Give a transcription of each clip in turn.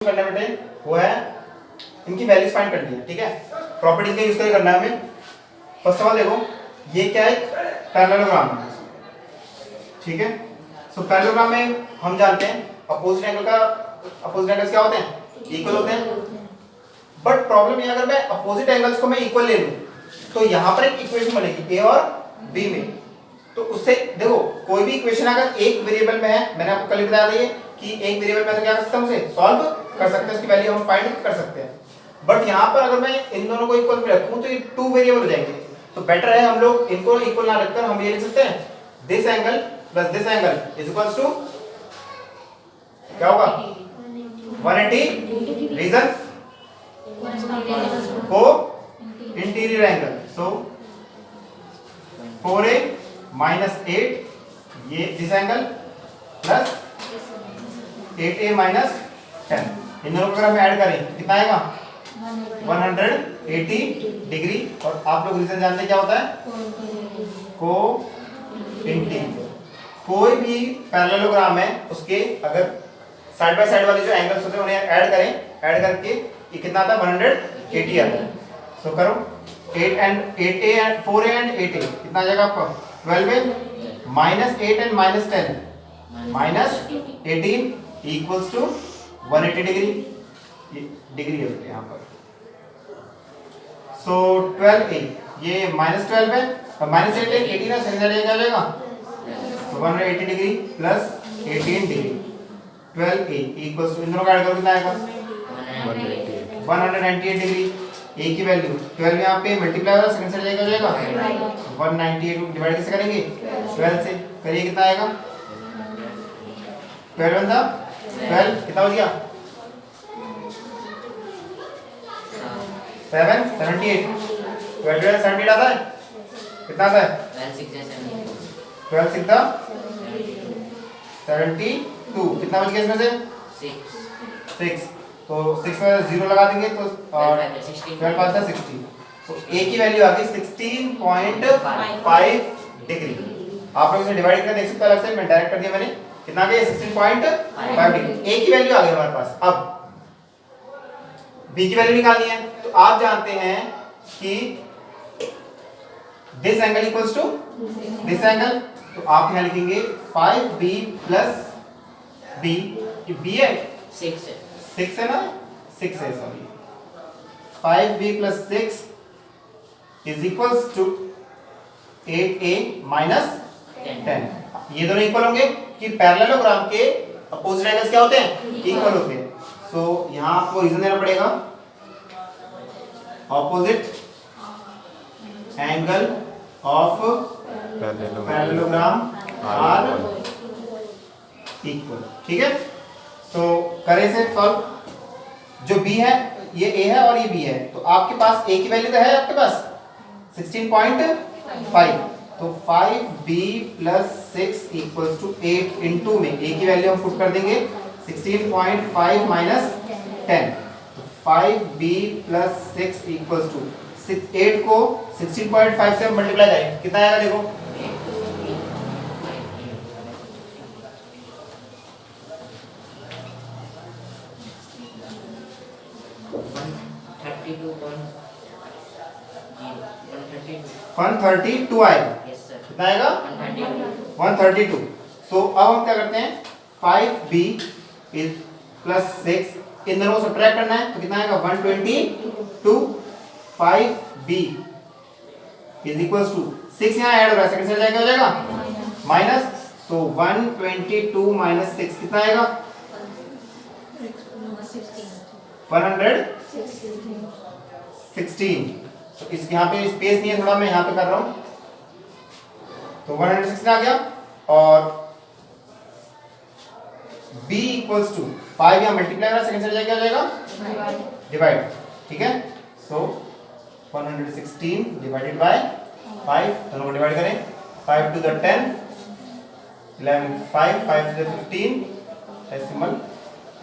करना बेटे वो है इनकी वैल्यूज फाइंड करनी है। ठीक है, प्रॉपर्टीज का यूज करके करना है हमें। फर्स्ट ऑफ ऑल देखो ये क्या है, पैरेललोग्राम है। ठीक है, सो पैरेललोग्राम में हम जानते हैं अपोजिट एंगल्स क्या होते हैं, इक्वल होते हैं। बट प्रॉब्लम ये, अगर मैं अपोजिट एंगल्स को मैं इक्वल ले लूं तो यहां पर एक इक्वेशन बनेगी ए और बी में। तो उससे देखो कोई भी इक्वेशन अगर एक वेरिएबल में है, मैंने आपको कल बताया था कि एक वेरिएबल में तो क्या कर सकता हूं, उसे सॉल्व कर सकते हैं, उसकी वैल्यू हम फाइंड कर सकते हैं। बट यहां पर अगर मैं इन दोनों को इक्वल में रखूं तो ये टू वेरिएबल हो जाएंगे। तो बेटर है हम लोग इनको इक्वल ना रखकर हम ये लिख सकते हैं this angle plus this angle is equals to क्या होगा 180 रीजन को इंटीरियर एंगल। सो 4a माइनस 8 ये this angle plus 8a minus 10, इन दोनों को अगर हम ऐड करें कितना आएगा 180 डिग्री। और आप लोग रीजन जानते हैं क्या होता है, को इंटीरियर। कोई भी पैरेललोग्राम है उसके अगर साइड बाय साइड वाले जो एंगल्स होते हैं उन्हें ऐड करें, ऐड करके ये कितना आता है 180 आता है। सो करो 4a एंड 8a कितना आ जाएगा आपका 12a minus 8 and minus 10 minus 18 equals to 180 degree. ये डिग्री है यहाँ पर। सो 12a ये माइनस 12 है और माइनस 8 है 18 है, सेकंड साइड क्या आ जाएगा तो 180 degree plus 18 degree 12a equals to इन दोनों का ऐड करो कितना आएगा 198 डिग्री। a की वैल्यू 12 यहाँ पे मल्टीप्लाई हो रहा है, सेकंड साइड क्या हो जाएगा 198 को डिवाइड कैसे करेंगे 12 से, करिए कितना आएगा 12 बंदा 12 कितना हो गया 78 12 78 आता है, कितना आता है 12 6 72, कितना बच गया इसमें से 6, तो 6 में 0 लगा देंगे तो 12 पाँच 60। तो a की वैल्यू आ गई 16.5 डिग्री। आप लोग इसे डिवाइड करके देख सकते हैं, अलग से मैं डायरेक्ट कर दिया मैंने, कितना आ गया 16.5 डिग्री। a की वैल्यू आ गई हमारे पास। अब b की वैल्यू निकालनी है। तो आप जानते हैं कि this angle equals to this angle, तो आप यहां लिखेंगे 5b प्लस b, ये b है 6 है ना 6 है sorry 5b plus 6 is equals to 8a minus 10। ये दोनों इक्वल होंगे कि पैरेललोग्राम के अपोजिट एंगल्स क्या होते हैं, इक्वल होते हैं। सो यहां आपको रीजन देना पड़ेगा opposite angle of parallelogram are equal. ठीक है, तो करें से सॉल्व। जो b है ये a है और ये b है, तो आपके पास a की वैल्यू तो है आपके पास 16.5, तो 5b plus 6 equals to 8 into में a की वैल्यू हम पुट कर देंगे 16.5 माइनस 10, तो 5b प्लस 6 इक्वल्स टू 8 को 16.5 से मल्टीप्लाई करें कितना आएगा देखो 132 आएगा। कितना आएगा 132। सो अब हम क्या करते हैं 5b इज प्लस 6 इन दोनों को सब्ट्रैक्ट करना है, तो कितना आएगा 122 5b इज इक्वल्स टू 6 यहाँ ऐड हो रहा है, सेकंड साइड क्या हो जाएगा माइनस, तो 122 माइनस 6 कितना आएगा 116। तो इस यहाँ पे स्पेस नहीं है, थोड़ा मैं यहाँ पे कर रहा हूँ, तो 116 आ गया। और b इक्वल्स टू 5 यहाँ मल्टीप्लाई हो रहा है, सेकंड साइड क्या हो जाएगा डिवाइड। ठीक है, सो 116 डिवाइडेड बाय 5, दोनों को डिवाइड करें 5 to the 10 11 5 to the 15 decimal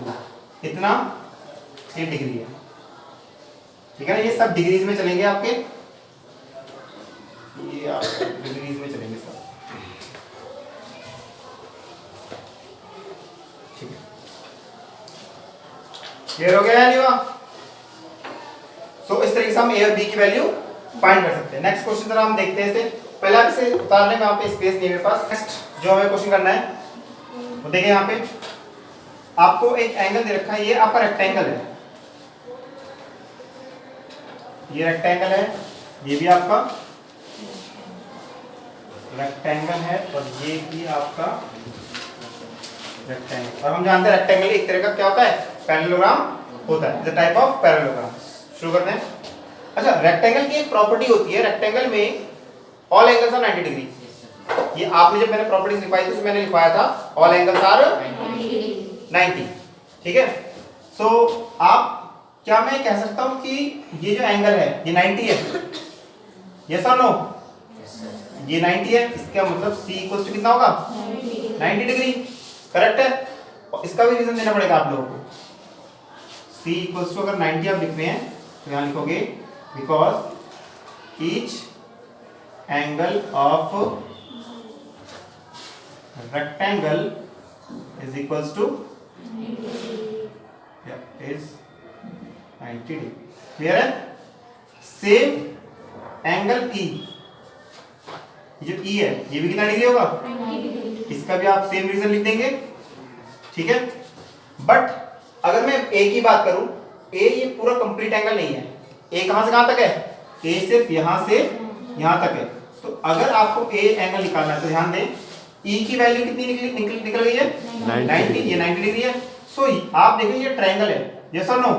2, इतना ये डिग्री है। ठीक है ना, ये सब डिग्रीज में चलेंगे आपके, ये आप डिग्रीज में चलेंगे सब। ठीक है, क्लियर हो गया या नहीं हुआ? सो इस तरीके से हम ए और बी की वैल्यू फाइंड कर सकते हैं। नेक्स्ट क्वेश्चन जरा हम देखते हैं इसे। पहला इसे उतारने में यहाँ पे स्पेस नहीं है मेरे पास। नेक्स्ट जो हमें क्वेश्चन करना है वो देखिए, यहाँ पे आपको एक एंगल दे रखा है, ये आपका रेक्टेंगल है, ये रेक्टेंगल है, ये भी आपका रेक्टेंगल है और ये भी आपका रेक्टेंगल। और हम जानते हैं रेक्टेंगल एक तरह का क्या होता है, पैरेललोग्राम होता है, द टाइप ऑफ पैरेललोग्राम। शुरू करते हैं। अच्छा, रेक्टेंगल की एक प्रॉपर्टी होती है, रेक्टेंगल में ऑल एंगल्स आर 90 डिग्री। ये आपने जब मैंने प्रॉपर्टीज लिखवाई थी उसमें मैंने लिखवाया था ऑल एंगल्स आर 90, ठीक है। सो आप क्या मैं कह सकता हूं कि ये जो एंगल है ये 90 है, यस और नो? ये 90 है, इसका मतलब C इक्वल टू कितना होगा 90 डिग्री, करेक्ट है। और इसका भी रीजन देना पड़ेगा आप लोगों को। C इक्वल टू अगर 90 आप लिख रहे हैं तो यहां लिखोगे because each angle of rectangle is equals two is 90 degree. Clear है? सेम एंगल E, जो E है ये भी कितना डिग्री होगा, इसका भी आप सेम रीजन लिख देंगे, ठीक है। बट अगर मैं A की बात करूं, A ये पूरा कंप्लीट एंगल नहीं है। A कहां से कहां तक है, A सिर्फ यहां से यहां तक है। तो अगर आपको A एंगल निकालना है तो ध्यान दें E की वैल्यू कितनी निकल गई है 90, ये 90 डिग्री है। सो आप देखेंगे ये ट्रायंगल है, यस और नो?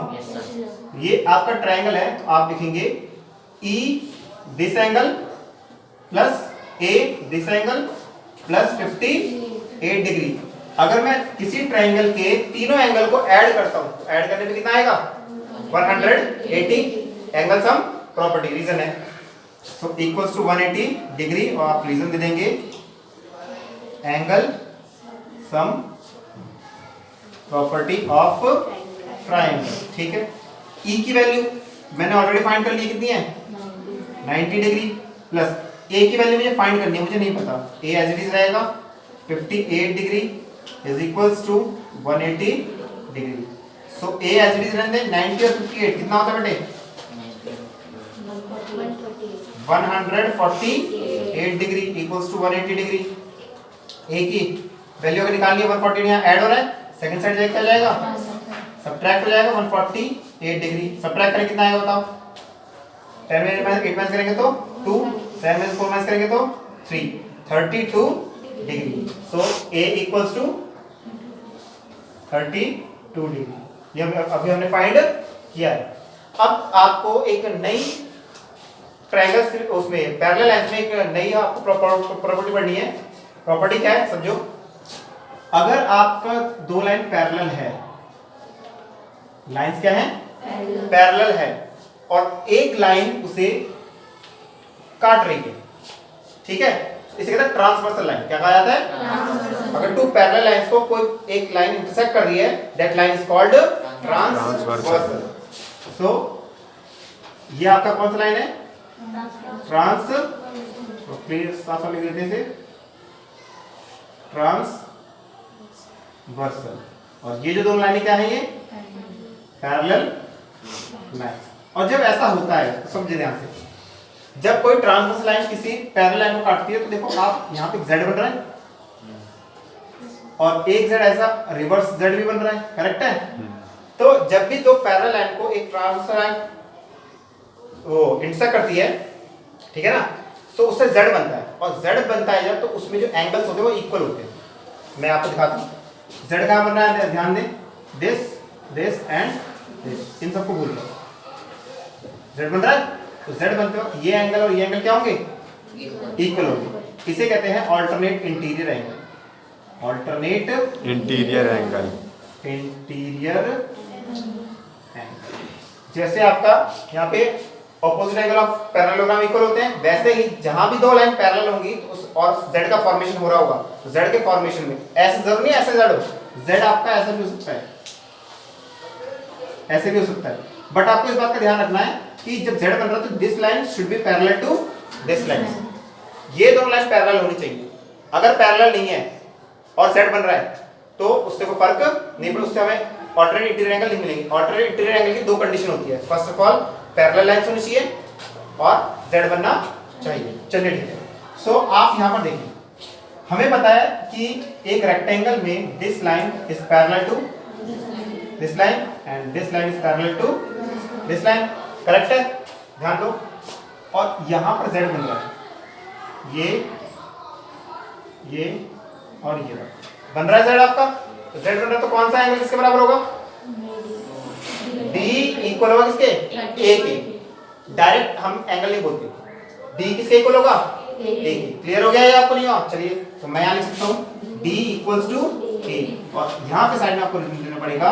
ये आपका ट्रायंगल है, तो आप लिखेंगे E this angle plus A this angle plus 58 degree. अगर मैं किसी ट्रायंगल के तीनों एंगल को ऐड करता हूं तो ऐड करने पे कितना आएगा 180 एंगल सम प्रॉपर्टी, रीजन है। सो इक्वल्स टू 180 डिग्री और आप रीजन दे देंगे angle sum property of triangle, ठीक है। E की वैल्यू मैंने ऑलरेडी फाइंड कर ली, कितनी है 90 डिग्री, प्लस A की वैल्यू मुझे फाइंड करनी है, मुझे नहीं पता, A एज इट इज रहेगा 58 degree is equals to 180 degree. So A as it is रहने दें, 90 और 58 कितना होता है बेटे 148 degree equals to 180 degree. A की वैल्यू अगर निकालनी है 148, यहाँ ऐड हो रहा है, सेकंड साइड जाके क्या जाएगा सब्ट्रैक्ट हो जाएगा 148 डिग्री। सब्ट्रैक्ट करें कितना आएगा बताओ, 10 में 8 माइनस करेंगे तो 2, 7 में 4 माइनस करेंगे तो 3, 32 degree. So A equals to 32 degree. ये अभी हमने फाइंड किया है। अब आपको एक नई ट्रायंगल उसमें पैरेलल लाइंस में एक नई आपको प्रॉपर्टी पढ़नी है। प्रॉपर्टी क्या है समझो, अगर आपका दो लाइन पैरेलल है, लाइंस क्या है पैरेलल है, और एक लाइन उसे काट रही है, ठीक है, इसे कहते हैं ट्रांसवर्सल लाइन। क्या कहा जाता है, अगर टू पैरेलल लाइंस को कोई एक लाइन इंटरसेक्ट कर रही है, that line is called transversal. So ये आपका कौन सा लाइन है ट्रांस, प्लीज साफ साफ लिख देते हैं इसे, ट्रांसवर्सल। और ये जो दोनों लाइनें क्या है, ये पैरेलल लाइन। और जब ऐसा होता है तो समझे ध्यान से, जब कोई ट्रांसवर्सल लाइन किसी पैरेलल लाइन को काटती है तो देखो आप यहाँ पे Z बन रहा है और एक Z ऐसा रिवर्स Z भी बन रहा है, करेक्ट है। तो जब भी दो पैरेलल लाइन को एक ट्रांसवर्सल लाइन वो इंटरसेक्ट करती है, ठीक है ना, तो उससे Z बनता है, और Z बनता है जब तो उसमें जो एंगल्स होते हैं वो इक्वल होते हैं। मैं आपको दिखाता हूँ Z कहाँ बन रहा है, ध्यान दें, दिस दिस एंड दिस, इन सबको भूल जाओ, Z बन रहा है, तो Z बनते हो ये एंगल और ये एंगल क्या होंगे इक्वल होंगे। इसे कहते हैं alternate interior angle, alternate interior angle, interior angle. जैसे आपका यहाँ पे opposite angle of parallelogram equal होते हैं, वैसे ही जहां भी दो लाइन पैरेलल होंगी तो उस और Z का फॉर्मेशन हो रहा होगा, तो Z के फॉर्मेशन में ऐसे जरूर नहीं ऐसे Z हो, Z आपका ऐसा भी हो सकता है, ऐसे भी हो सकता है। बट आपको इस बात का ध्यान रखना है कि जब Z बन रहा है तो this line should be parallel to this line, ये दोनों लाइन पैरेलल होनी चाहिए। अगर पैरेलल नहीं है और Z बन रहा है तो उससे कोई फर्क नहीं पड़ता, उससे हमें ऑल्टरनेट इंटीरियर एंगल नहीं मिलेंगे। ऑल्टरनेट इंटीरियर एंगल की दो कंडीशन होती है, first of all parallel lines होनी चाहिए और z बनना चाहिए। चलिए ठीक है। सो आप यहाँ पर देखिए, हमें पता है कि एक रेक्टेंगल में this line is parallel to this line and this line is parallel to this line, correct है? ध्यान दो, और यहाँ पर z बन रहा है, ये और ये बन रहा है z आपका। तो z बन रहा है तो कौन सा एंगल किसके बराबर होगा? d इक्वल होगा किसके? a के। डायरेक्ट हम एंगल नहीं बोलते, d किसके इक्वल होगा? a के। क्लियर हो गया ये आपको? नहीं हुआ? चलिए तो मैं यहाँ लिख सकता हूँ d इक्वल्स टू a, और यहाँ पे साइड में आपको लिख देना पड़ेगा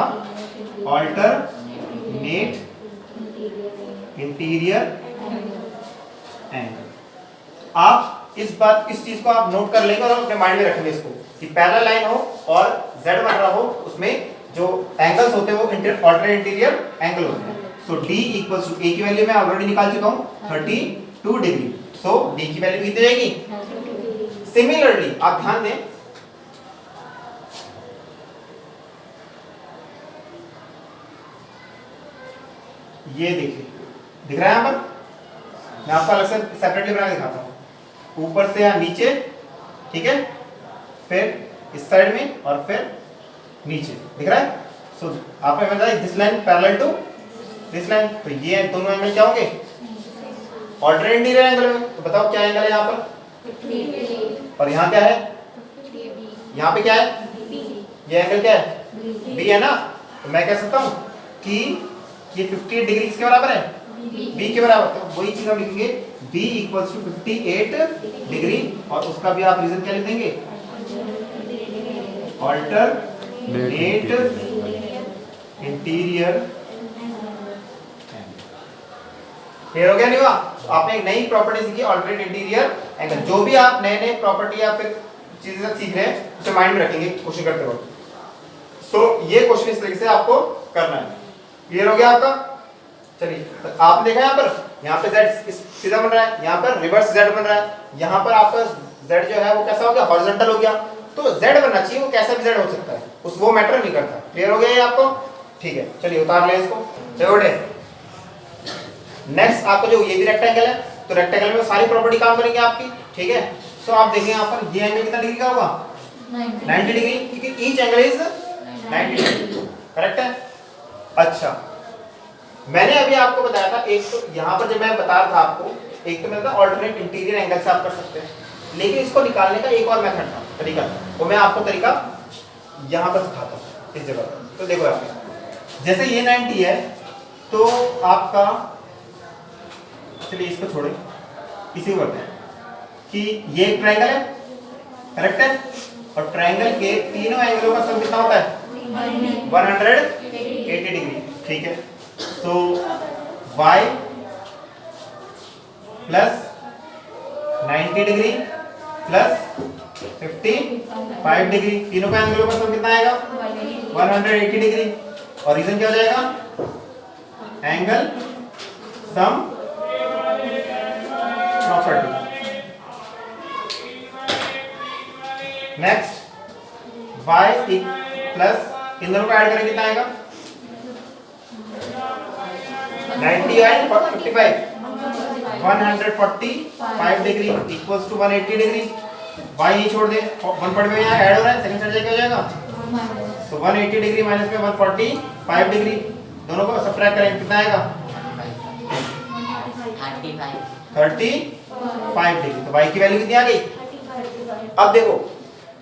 ऑल्टरनेट इंटीरियर एंगल। आप इस चीज को आप नोट कर लेंगे और अपने माइंड में रखेंगे इसको कि पैरेलल लाइन हो और z बन रहा हो, उसमें जो एंगल्स होते हैं वो ऑल्टरनेट इंटीरियर एंगल होते हैं। सो d इक्वल्स टू a की वैल्यू मैं ऑलरेडी निकाल चुका हूँ 32 डिग्री। सो d की वैल्यू कितनी जाएगी? सिमिलरली आप ध्यान दें, ये देखिए दिख रहा है यहाँ पर, मैं आपको अलग से सेपरेटली बना के दिखाता हूँ, ऊपर से या नीचे, ठीक है, फिर इस साइड में और फिर नीचे, दिख रहा है? सो आपने बताया this line parallel to this line, तो ये दोनों एंगल क्या होंगे? ऑल्टरनेट इंटीरियर एंगल में। तो बताओ क्या एंगल है यहाँ पर, और यहाँ क्या है? यहाँ पे क्या है? ये एंगल क्या है? बी है ना। तो मैं कह सकता हूँ कि ये 58 डिग्री किसके बराबर है? बी के बराबर। तो वही चीज हम लिखेंगे b इक्वल्स टू 58 डिग्री, और उसका भी आप रीजन क्या लिख देंगे? Alternate interior. क्लियर हो गया? नहीं हुआ? तो आपने एक नई प्रॉपर्टी सीखी, ऑल्टरनेट इंटीरियर एंगल। जो भी आप नए नए प्रॉपर्टी या फिर चीजें सीख रहे हैं उसे माइंड में रखेंगे क्वेश्चन करते वक्त। सो ये क्वेश्चन इस तरीके से आपको करना है। क्लियर हो गया आपका? चलिए तो आपने देखा यहाँ पे z सीधा बन रहा है, यहाँ पर रिवर्स z बन रहा है, यहाँ पर आपका z जो है वो कैसा हो गया? हॉरिजॉन्टल हो गया। तो z बनना चाहिए, वो कैसा भी z हो सकता है, उस वो मैटर नहीं करता। क्लियर हो गया ये आपको? ठीक है, चलिए उतार लें इसको। चलो नेक्स्ट आपको जो ये भी रेक्टेंगल है, तो रेक्टेंगल में सारी प्रॉपर्टी काम करेंगे आपकी, ठीक है। सो आप देखेंगे यहाँ पर ये एंगल कितना डिग्री का होगा? 90 डिग्री, क्योंकि each angle is 90 degree, correct है? अच्छा, मैंने अभी आपको बताया था, एक तो यहाँ पर जब मैं बता रहा था आपको, एक तो मैंने बताया ऑल्टरनेट इंटीरियर एंगल से आप कर सकते हैं, लेकिन इसको निकालने का एक और मेथड था, तरीका था, वो मैं आपको तरीका यहाँ पर सिखाता हूँ इस जगह पर। तो देखो यहाँ पे जैसे ये 90 है तो आपका, चलिए इसको छोड़े, इसी को करते हैं कि ये एक ट्रायंगल है, करेक्ट है, और ट्रायंगल के तीनों एंगलों का सम कितना होता है? 180 डिग्री, ठीक है। तो y plus 90 degree plus 55 degree, तीनों का एंगलों का सम कितना आएगा? 180 डिग्री। और रीजन क्या हो जाएगा? Angle sum property. Next y plus इन दोनों का ऐड करें कितना आएगा? 90 and 55, 145 degree equals to 180 degree. y ये छोड़ दे, 140 में यहाँ ऐड हो रहा है, सेकंड साइड क्या हो जाएगा? तो 180 डिग्री माइनस में 145 डिग्री, दोनों को सब्ट्रैक्ट करें कितना आएगा? 35 डिग्री। तो y की वैल्यू कितनी आ गई? अब देखो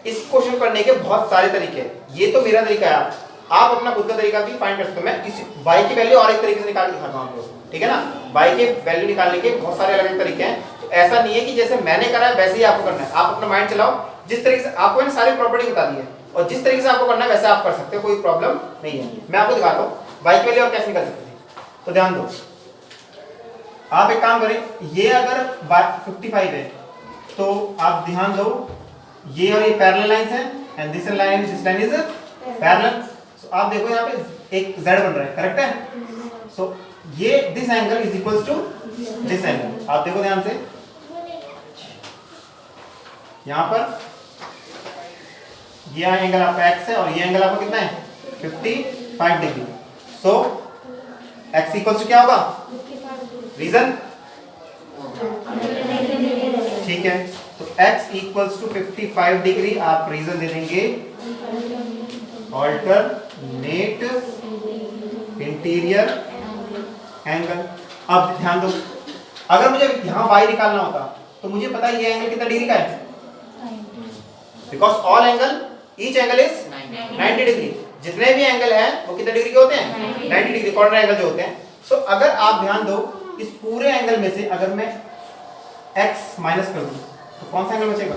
इस क्वेश्चन करने के बहुत सारे तरीके हैं, ये तो मेरा तरीका है, आप अपना खुद का तरीका भी फाइंड कर सकते हो। मैं इस y की वैल्यू और एक तरीके से निकाल के दिखाता हूँ आपको, ठीक है ना। y के वैल्यू निकालने के बहुत सारे अलग अलग तरीके हैं, तो ऐसा नहीं है कि जैसे मैंने करा है वैसे ही आपको करना है। आप अपना माइंड चलाओ, जिस तरीके से आपको मैंने सारी प्रॉपर्टी बता दी है और जिस तरीके से आपको करना है वैसे आप कर सकते हो, कोई प्रॉब्लम नहीं है। मैं आपको दिखाता हूँ y की वैल्यू और कैसे निकाल सकते हैं। तो ध्यान दो, आप एक काम करें, ये अगर 55 है तो आप ध्यान दो, ये और ये पैरेलल लाइंस हैं and this line is parallel. So आप देखो यहाँ पे एक z बन रहा है, करेक्ट है। सो ये this angle is equals to this angle. आप देखो ध्यान से, यहाँ पर ये एंगल आपका x है और ये एंगल आपका कितना है? 55 5 degree. So x equal to क्या होगा, रीजन, ठीक है। तो x इक्वल्स टू 55 डिग्री, आप रीजन दे देंगे ऑल्टरनेट इंटीरियर एंगल। अब ध्यान दो, अगर मुझे यहाँ y निकालना होता तो मुझे पता है ये एंगल कितना डिग्री का है, because all angle, each angle is 90 degree. जितने भी एंगल हैं वो कितने डिग्री के होते हैं, 90 डिग्री, कॉर्नर एंगल जो होते हैं। सो अगर आप ध्यान दो, इस पूरे एंगल में से अगर मैं x माइनस कर दूं तो कौन सा एंगल बचेगा,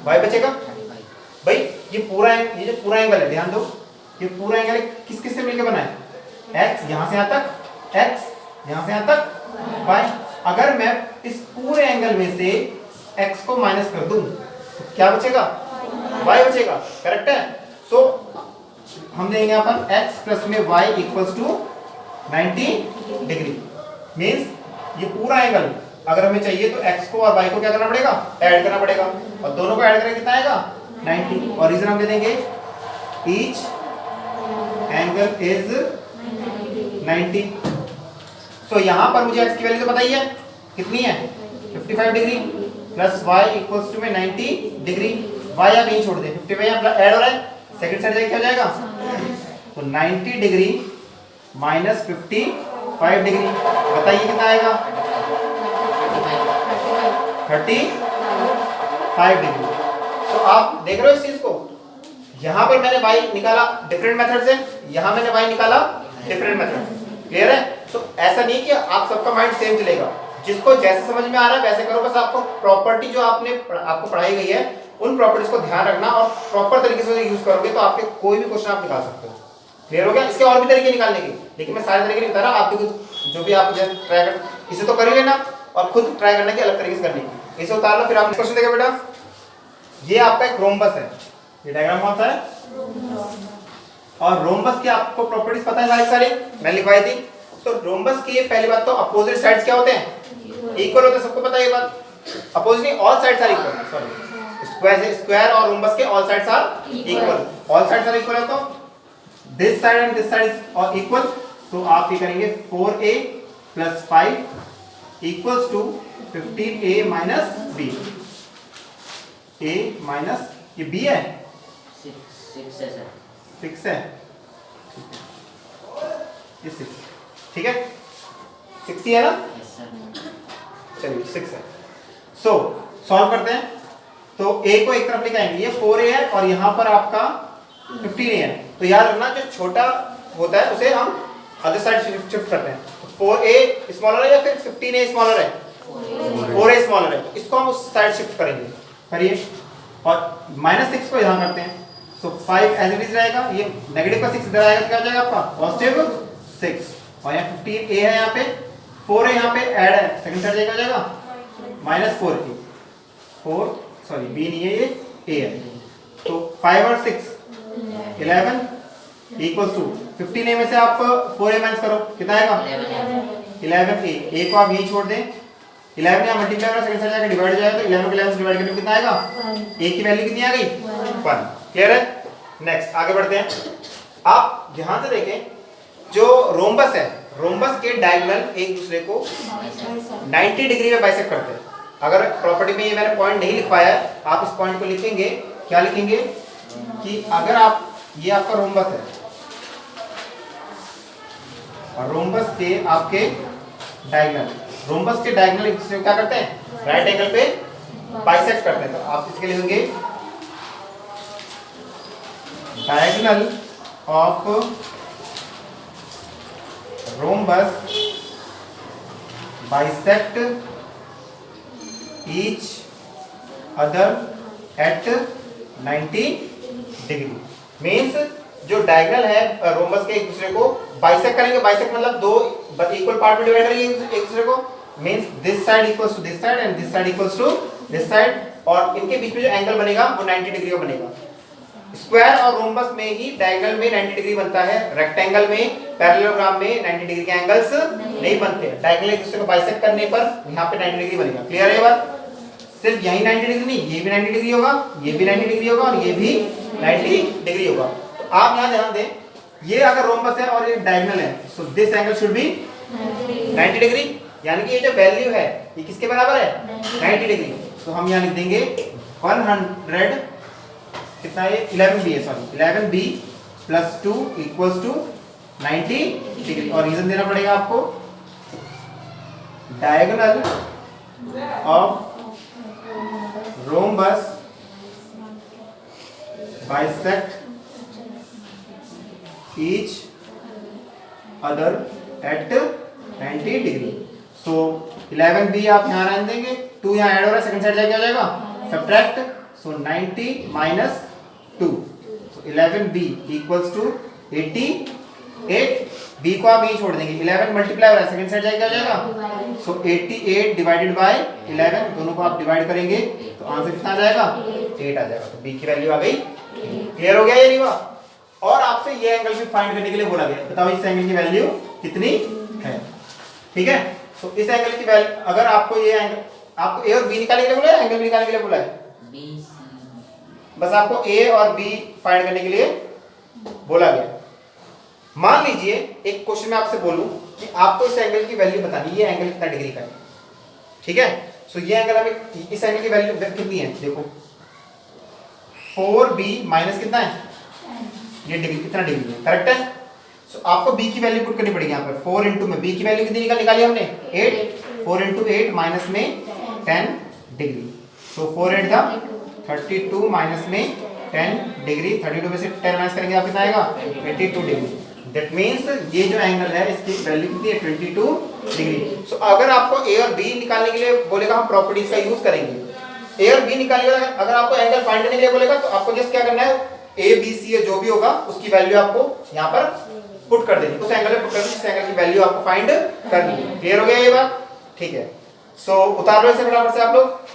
y बचेगा। भाई ये जो पूरा एंगल है, ध्यान दो, ये पूरा एंगल किस किस से मिलकर बना है, x यहां से यहां तक, x यहां से यहां तक, y। अगर मैं इस पूरे एंगल में से x को माइनस कर दूं तो क्या बचेगा, y बचेगा, करेक्ट है। सो हम देंगे अपन x प्लस में y equals to 90 degree. Means ये पूरा एंगल अगर हमें चाहिए तो x को और y को क्या करना पड़ेगा, ऐड करना पड़ेगा, और दोनों को ऐड करें कितना आएगा, 90। और रीजन हम दे देंगे ईच एंगल इज 90। सो यहाँ पर मुझे x की वैल्यू तो पता ही है, कितनी है, 55 degree, plus y equals to में 90 डिग्री। y आप यहीं छोड़ दें, 55 यहाँ ऐड हो रहा है, सेकंड साइड जाके क्या हो जाएगा, तो 90 डिग्री माइनस 55 डिग्री, बताइए कितना आएगा, 35 डिग्री। तो आप देख रहे हो इस चीज को, यहाँ पर मैंने y निकाला डिफरेंट मेथड से, यहाँ मैंने y निकाला डिफरेंट मेथड से, क्लियर है। तो ऐसा नहीं कि आप सबका माइंड सेम चलेगा, जिसको जैसे समझ में आ रहा है वैसे करो, बस आपको प्रॉपर्टी जो आपको पढ़ाई गई है उन प्रॉपर्टीज को ध्यान रखना और प्रॉपर तरीके से यूज करोगे तो आपके कोई भी क्वेश्चन आप निकाल सकते हो। क्लियर हो गया। इसके और भी तरीके निकालने के, लेकिन मैं सारे तरीके नहीं बता रहा, आप भी जो भी आप ट्राई कर, इसे तो कर ही लेना और खुद ट्राई करना कि अलग तरीके से करने की, इसे उतार लो। फिर आप क्वेश्चन देखिए बेटा, ये आपका एक रोम्बस है, ये डायग्राम कौन सा है, और रोम्बस की आपको प्रॉपर्टीज पता है सारी मैं लिखवाई थी। तो रोम्बस की पहली बात तो अपोजिट साइड्स क्या होते हैं, इक्वल होते हैं, सबको पता है ये बात। अपोजिट नहीं, all sides are equal, sorry, square और रोम्बस के all sides are equal, all sides are equal है तो this side and this side is equal. तो आप ये करेंगे 4a plus 5 equals to 15a minus b, a minus ये b है, 6 है, ये 6, ठीक है, 60 है ना, चलिए 6 है। सो सॉल्व करते हैं। तो a को एक तरफ लेके आएंगे, ये 4a है और यहाँ पर आपका 15a है। तो याद रखना जो छोटा होता है उसे हम अदर साइड शिफ्ट करते हैं। तो 4a स्मॉलर है या फिर 15a स्मॉलर है, 4a स्मॉलर है, तो इसको हम उस साइड शिफ्ट करेंगे, करिए। और -6 को यहाँ करते हैं, सो 5 एज इट इज रहेगा, ये नेगेटिव का 6 इधर आएगा तो क्या हो जाएगा आपका पॉजिटिव 6, और यहाँ 15a है, यहाँ पे 4 है, यहाँ पे ऐड है, सेकंड साइड जाएगा, जाएगा -4a, 4 सॉरी b नहीं है, ये a है। तो 5 और 6 11 इक्वल्स टू 15a में से आप 4a माइनस करो, कितना आएगा 11a, a को आप यहीं छोड़ दें, 11 यहाँ मल्टीप्लाई करो, सेकंड साइड जाकर डिवाइड हो जाएगा, तो 11 को 11 से डिवाइड करने में कितना आएगा, a की वैल्यू कितनी आ गई 1, क्लियर है। नेक्स्ट आगे बढ़ते हैं। आप ध्यान से देखें, जो रोम्बस है, रोम्बस के डायगोनल एक दूसरे को 90 डिग्री में बाइसेक्ट करते हैं। अगर प्रॉपर्टी में ये मैंने पॉइंट नहीं लिखवाया है, आप इस पॉइंट को लिखेंगे, क्या लिखेंगे कि अगर आप, ये आपका रोम्बस है और रोम्बस के आपके डायगोनल, रोम्बस के डायगोनल एक दूसरे को क्या करते हैं, राइट एंगल पे बाइसेक्ट करते हैं। तो आप इसके लिए लिखेंगे diagonal of rhombus bisect each other at 90 degree. Means जो डायगोनल है रोम्बस के एक दूसरे को बाइसेक्ट करेंगे, बाइसेक्ट मतलब दो इक्वल पार्ट में डिवाइड करेंगे एक दूसरे को, means this side equals to this side and this side equals to this side, और इनके बीच में जो एंगल बनेगा वो 90 डिग्री का बनेगा। स्क्वायर और रोम्बस में ही डायगोनल में 90 डिग्री बनता है, रेक्टेंगल में, पैरेललोग्राम में 90 डिग्री के एंगल्स नहीं बनते। डायगोनल एक दूसरे को बाइसेक्ट करने पर यहाँ पे 90 डिग्री बनेगा, क्लियर है ये बात। सिर्फ यही 90 डिग्री नहीं, ये भी 90 डिग्री होगा, ये भी 90 डिग्री होगा और ये भी 90 डिग्री होगा। तो आप यहाँ ध्यान दें, ये अगर रोम्बस है और ये डायगोनल है, so this angle should be 90 degree, यानी कि ये जो वैल्यू है ये किसके बराबर है 90 डिग्री। तो हम यहाँ लिख देंगे 100 कितना है 11b है, sorry 11b plus 2 equals to 90 degree. और रीजन देना पड़ेगा आपको, diagonal of rhombus bisect each other at 90 degree. So 11b आप यहाँ रहने देंगे, 2 यहाँ ऐड हो रहा है, सेकंड साइड जाके हो जाएगा subtract, so 90 minus 2, so 11b equals to 88, b को आप यही छोड़ देंगे, 11 मल्टीप्लाई हो रहा है, सेकंड साइड जाके हो जाएगा, सो 88 डिवाइडेड बाय 11, दोनों को आप डिवाइड करेंगे तो आंसर कितना आ जाएगा 8 आ जाएगा। तो b की वैल्यू आ गई। क्लियर हो गया ये नहीं हुआ? और आपसे ये एंगल भी फाइंड करने के लिए बोला गया, बताओ इस एंगल की वैल्यू कितनी है। ठीक है, तो इस एंगल की वैल्यू, अगर आपको ये एंगल, आपको ए और बी निकालने के लिए बोला है, एंगल भी निकालने के लिए बोला है, बस आपको ए और बी फाइंड करने के लिए बोला गया। मान लीजिए एक क्वेश्चन में आपसे बोलूं कि आपको इस एंगल की वैल्यू बतानी, ये एंगल कितना डिग्री का है। ठीक है, सो ये एंगल हमें, इस एंगल की वैल्यू कितनी है, देखो 4b माइनस कितना है, ये डिग्री, कितना डिग्री है, करेक्ट है। सो आपको b की वैल्यू पुट करनी पड़ेगी यहाँ पर, 4 इंटू में b की वैल्यू कितनी निकाली हमने 8, 4 इंटू 8 माइनस में 10 डिग्री, सो 4 8 था 32 माइनस में 10 डिग्री, 32 में से 10 माइनस करेंगे आप कितना आएगा 82 डिग्री। दैट मीन्स ये जो एंगल है इसकी वैल्यू कितनी है 22 डिग्री। सो अगर आपको a और b निकालने के लिए बोलेगा, हम प्रॉपर्टीज का यूज करेंगे। a और b निकालने के लिए अगर आपको एंगल फाइंड करने के लिए बोलेगा तो आपको जस्ट क्या करना है, ए बी सी जो भी होगा उसकी वैल्यू आपको यहाँ पर पुट कर देनी, उस एंगल पे पुट कर देनी, उस एंगल की वैल्यू आपको फाइंड करनी है। क्लियर हो गया ये बात? ठीक है, सो उतार लो इसे फटाफट से आप लोग।